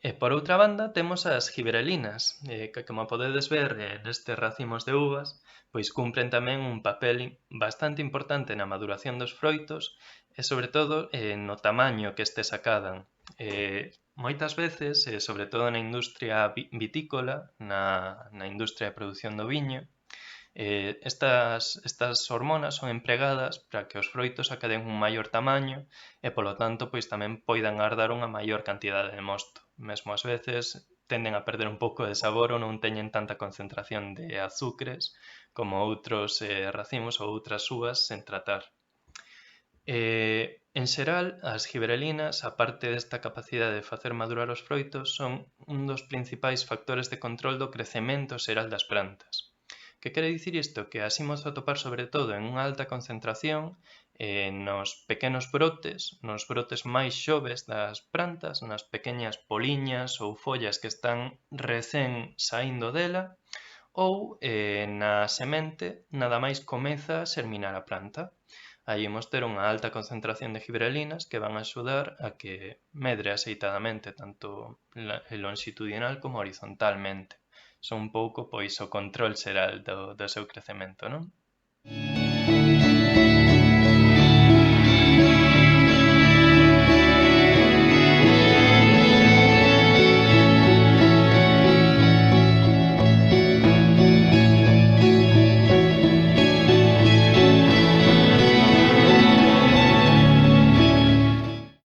E por outra banda temos as gibberelinas, que como podedes ver nestes racimos de uvas, pois cumpren tamén un papel bastante importante na maduración dos froitos e sobre todo no tamaño que estes acadan. Moitas veces, sobre todo na industria vitícola, na industria de produción do viño, estas hormonas son empregadas para que os froitos acaden un maior tamaño e, polo tanto, pois tamén poidan ardar unha maior cantidade de mosto. Mesmo ás veces tenden a perder un pouco de sabor ou non teñen tanta concentración de azúcares como outros racimos ou outras uvas sen tratar. En xeral, as gibberelinas, aparte desta capacidade de facer madurar os froitos, son un dos principais factores de control do crecemento xeral das plantas. Que quere dicir isto? Que as imos atopar sobre todo en unha alta concentración nos pequenos brotes, nos brotes máis xoves das plantas, nas pequeñas poliñas ou follas que están recén saindo dela, ou na semente nada máis comeza a xerminar a planta. Aí imos ter unha alta concentración de gibberelinas que van a axudar a que medre axeitadamente tanto longitudinal como horizontalmente. Son un pouco pois o control xeral do seu crecemento, non?